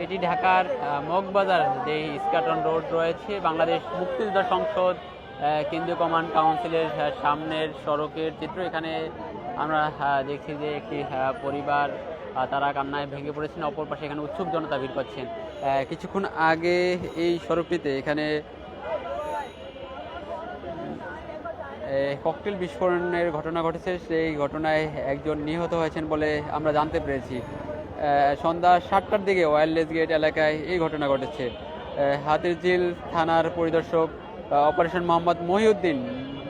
এটি ঢাকার মগবাজার যে ইস্কাটন রোড রয়েছে, বাংলাদেশ মুক্তিযোদ্ধা সংসদ কেন্দ্রীয় কমান্ড কাউন্সিলের সামনের সড়কের চিত্র। এখানে আমরা দেখছি যে একটি পরিবার তারা কান্নায় ভেঙে পড়েছেন, অপর পাশে এখানে উৎসুক জনতা ভিড় করছেন। কিছুক্ষণ আগে এই সড়কটিতে এখানে ককটেল বিস্ফোরণের ঘটনা ঘটেছে, সেই ঘটনায় একজন নিহত হয়েছেন বলে আমরা জানতে পেরেছি। সন্ধ্যা 7টার দিকে ওয়্যারলেস গেট এলাকায় এই ঘটনা ঘটেছে। হাতিরঝিল থানার পরিদর্শক operation Mohammad Mohiuddin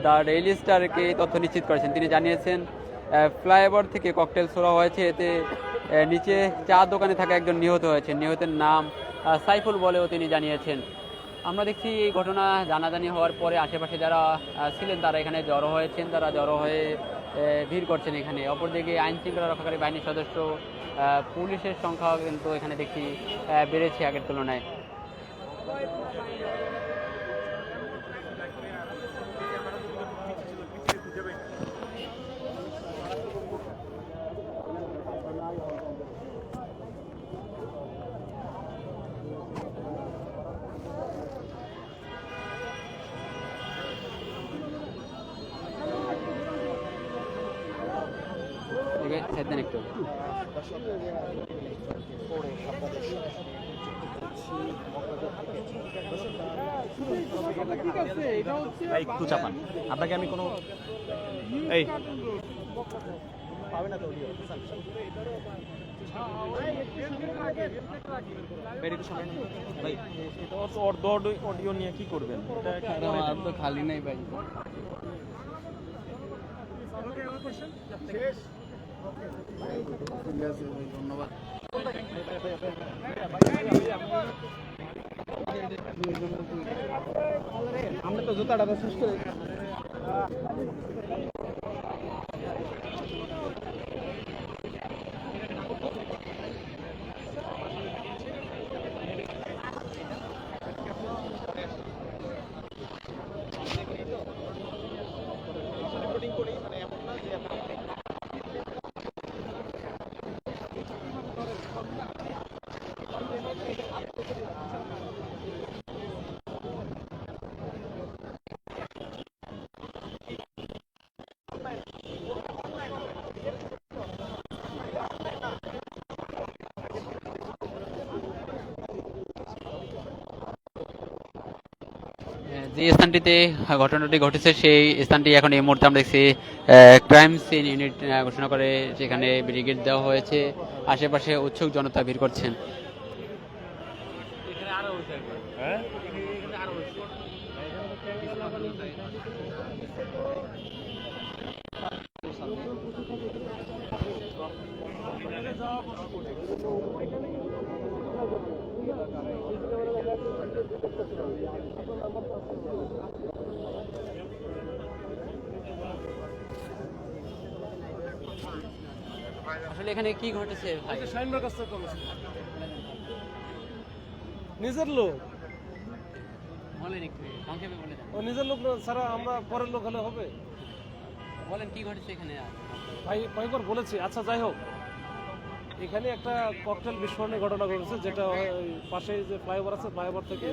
the Daily স্টারকে তথ্য নিশ্চিত করেছেন। তিনি জানিয়েছেন ফ্লাইওভার থেকে ককটেল ছোড়া হয়েছে, এতে নিচে চা দোকানে থাকা একজন নিহত হয়েছে। নিহতের নাম সাইফুল বলেও তিনি জানিয়েছেন। আমরা দেখছি এই ঘটনা জানাজানি হওয়ার পরে আশেপাশে যারা ছিলেন তারা এখানে জড়ো হয়েছেন, তারা জড়ো হয়ে ভিড় করছেন এখানে। অপরদিকে আইন শৃঙ্খলা রক্ষাকারী বাহিনীর সদস্য, পুলিশের সংখ্যাও কিন্তু এখানে দেখছি বেড়েছে আগের তুলনায়। একটু একটু চাপান, আপনাকে আমি কোনো এই পাবে না তো ভাই, অডিও নিয়ে কি করবেন? তো খালি নাই ভাই। ধন্যবাদ। আমরা তো জুতাটা শেষ করে যে স্থানটিতে ঘটনাটি ঘটেছে সেই স্থানটি এখন এই মুহূর্তে আমরা দেখছি ক্রাইম সিন ইউনিট ঘোষণা করে সেখানে ব্রিগেড দেওয়া হয়েছে। আশেপাশে উৎসুক জনতা ভিড় করছেন। আসলে এখানে কি ঘটেছে? নিজের লোক বলেন, একটু সংক্ষেপে বলে দেন। ও নিজের লোক ছাড়া আমরা পরের লোক হলে হবে? বলেন কি ঘটেছে এখানে। ভাইবার বলেছি। আচ্ছা, যাই হোক, এখানে একটা ককটেল বিস্ফোরণের ঘটনা ঘটেছে, যেটা পাশে যে ফ্লাইওভার আছে, ফ্লাইওভার থেকে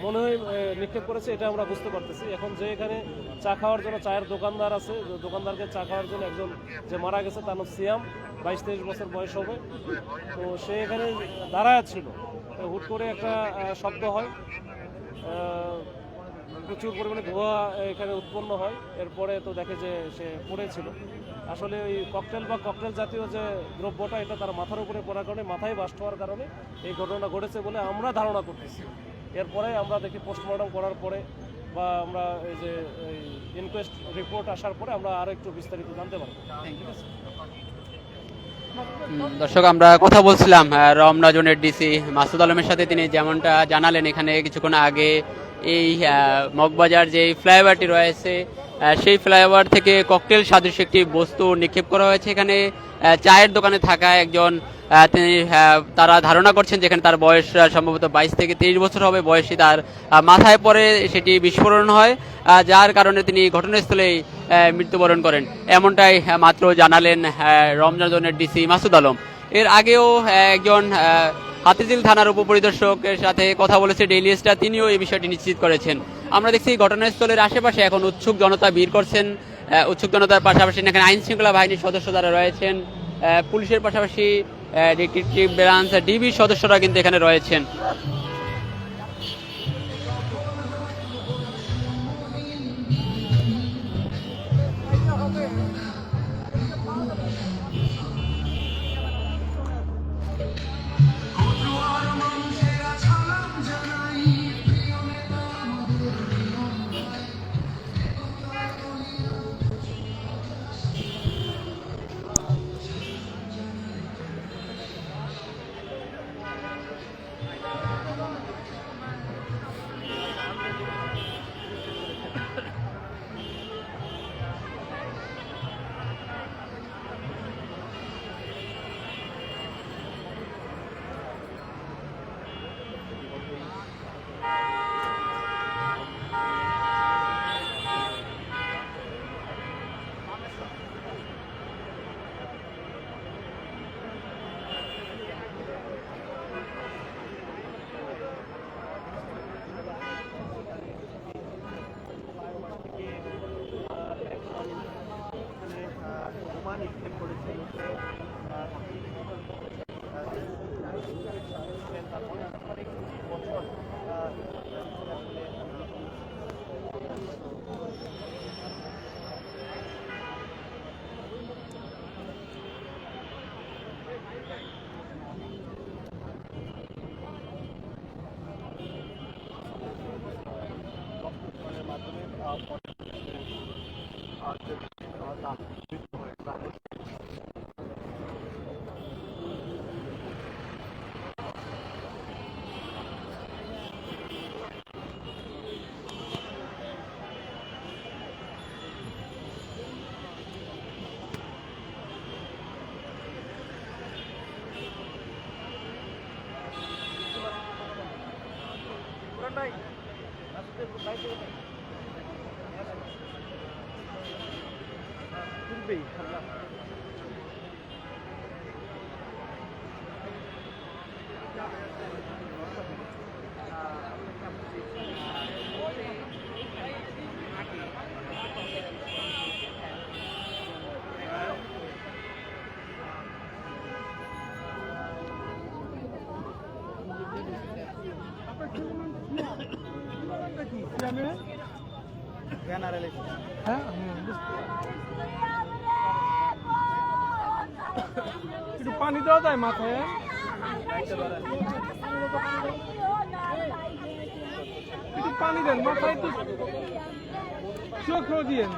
মনে হয় নিক্ষেপ করেছে, এটা আমরা বুঝতে পারতেছি। এখন যে এখানে চা খাওয়ার জন্য চায়ের দোকানদার আছে, দোকানদারকে চা খাওয়ার জন্য একজন যে মারা গেছে তার নাম সিয়াম, 22-23 বছর বয়স হবে। তো সে এখানে দাঁড়ায় ছিল, হুট করে একটা শব্দ হয়, প্রচুর পরিমাণে ধোঁয়া এখানে উৎপন্ন হয়। এরপরে তো দেখে যে সে পড়েছিল। আসলে ওই ককটেল বা ককটেল জাতীয় যে দ্রব্যটা, এটা তার মাথার উপরে পড়ার কারণে, মাথায় বাস্ট হওয়ার কারণে এই ঘটনা ঘটেছে বলে আমরা ধারণা করতেছি। এরপরে আমরা দেখি পোস্টমর্টম করার পরে বা আমরা এই যে ইনকোয়েস্ট রিপোর্ট আসার পরে আমরা আরও একটু বিস্তারিত জানতে পারবো। Thank you. দর্শক, আমরা কথা বলছিলাম রমনা জোনের ডিসি মাসুদ আলমের সাথে। তিনি যেমনটা জানালেন, এখানে কিছুক্ষণ আগে এই মগবাজার যে ফ্লাইওভারটি রয়েছে, সেই ফ্লাইওভার থেকে ককটেল সাদৃশ্য একটি বস্তু নিক্ষেপ করা হয়েছে। এখানে চায়ের দোকানে থাকা একজন, তিনি তারা ধারণা করছেন যেখানে তার বয়স সম্ভবত 22 থেকে 23 বছর হবে বয়সী, তার মাথায় পড়ে সেটি বিস্ফোরণ হয়, যার কারণে তিনি ঘটনাস্থলেই মৃত্যুবরণ করেন। এমনটাই মাত্র জানালেন রমনা জোনের ডিসি মাসুদ আলম। এর আগেও একজন হাতিঝিল থানার উপপরিদর্শকের সাথে কথা বলেছে ডেইলি স্টার, তিনিও এই বিষয়টি নিশ্চিত করেছেন। আমরা দেখছি ঘটনাস্থলের আশেপাশে এখন উৎসুক জনতা ভিড় করছেন। উৎসুক জনতার পাশাপাশি এখানে আইন শৃঙ্খলা বাহিনীর সদস্য যারা রয়েছেন, পুলিশের পাশাপাশি ডিটেকটিভ ব্রাঞ্চ ডিবির সদস্যরা কিন্তু এখানে রয়েছেন। একটু পানি দেওয়া যায় মাথায়, একটু পানি দেন মাথায়, একটু চোখ দিয়েন।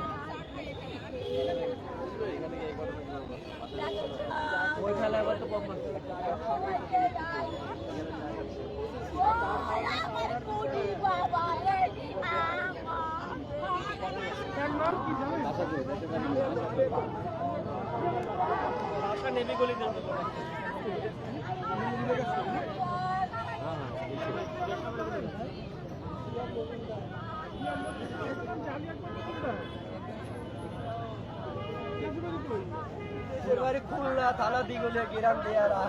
খুলনা থানা দিঘলিয়া গ্রাম দেয়ারা।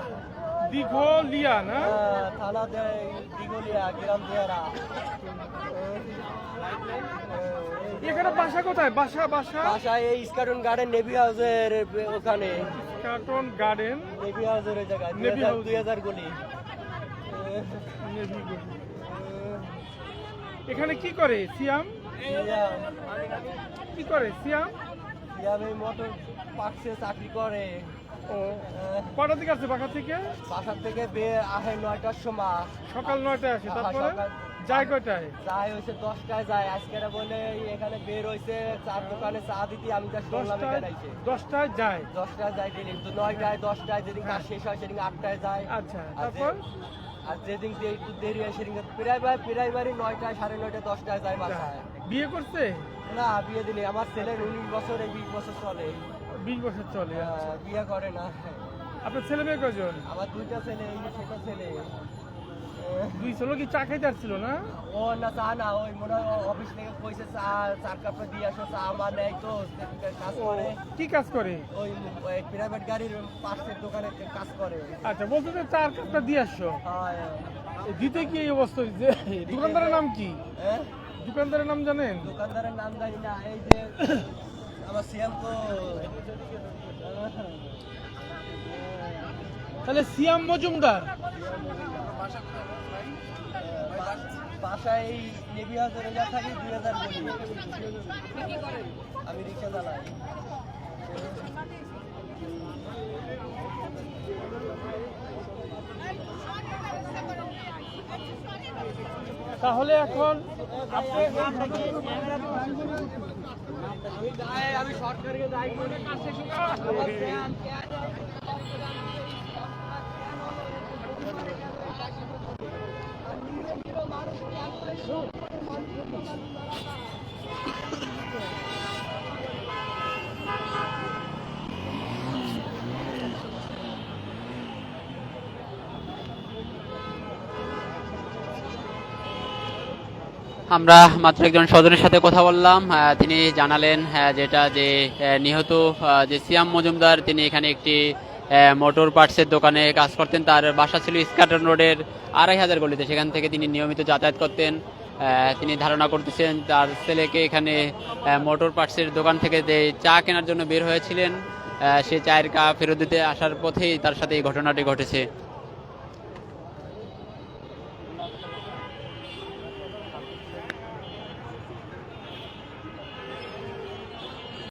দিঘলিয়া না? থানা দিঘলিয়া গ্রাম দেয়ারা। এখানে বাসা কোথায়? বাসা বাসা এই স্কাটন গার্ডেন নেভি হাউসের ওখানে। স্কাটন গার্ডেন নেভি হাউসের ওই জায়গায় 2000 গলি। এখানে কি করে সিয়াম? কি করে সিয়াম? এই মোটর পার্কসে চাকরি করে। কটা থেকে আসছে বাসা থেকে? বাসা থেকে আসে 9টার সময়। সকাল 9টায় আসে, তারপরে যায় কয়টায়? যায় হয়েছে 10টায় যায়, আজকে বলে এখানে বের হয়েছে চার দোকানে চা দিতে, আমি তো শুনলাম এখানে আইছে 10টায় যায়। 10টায় যায় ডেলি, তো 9টায় 10টায় যেদিন কাজ শেষ হয় সেদিন 8টায় যায়। আচ্ছা, আর তারপর? আর যেদিন একটু দেরি হয় সেদিন প্রায় 9টায় 9:30 10টায় যায় বাসায়। বিয়ে করছে? না বিয়ে দিলে আমার ছেলের 19 বছর, 20 বছর চলে। 20 বছর চলে। আচ্ছা। বিয়ে করে না। আপনার ছেলে মেয়ে কয়জন? আমার 2টা ছেলে, এই যে ছোট ছেলে। 2 ছেলে কি চা খাইতে আসছিল না? ও না চা না, ওই মনে হয় অফিস থেকে কইছে চার কাপড় দিয়ে আসো, চা আমার নেই তো কাজ করে। কি কাজ করে? ওই প্রাইভেট গাড়ির পাশের দোকানে কাজ করে। আচ্ছা, বলতে যে 4 কাপটা দিয়ে আসছো। হ্যাঁ। দিতে কি এই অবস্থা হয়েছে? দোকানদারের নাম কি? হ্যাঁ? দোকানদারের নাম জানেন? দোকানদারের নাম জানি না, এই যে আমার সিএম তো তাহলে সিয়াম মজুমদার। বাসায় নেভি হাউসের এলাকা থাকি 2000 বলি। আমি রিক্সা চালাই। তাহলে এখন আমি সরকারকে দায়ী করি। আমরা মাত্র একজন স্বজনের সাথে কথা বললাম, তিনি জানালেন যেটা যে নিহত যে সিয়াম মজুমদার, তিনি এখানে একটি মোটর পার্টসের দোকানে কাজ করতেন। তার বাসা ছিল স্কাটন রোডের 2500 গলিতে, সেখান থেকে তিনি নিয়মিত যাতায়াত করতেন। তিনি ধারণা করতেছেন তার ছেলেকে এখানে মোটর পার্টসের দোকান থেকে যে চা কেনার জন্য বের হয়েছিলেন, সে চায়ের কাপ ফেরত দিতে আসার পথেই তার সাথে এই ঘটনাটি ঘটেছে।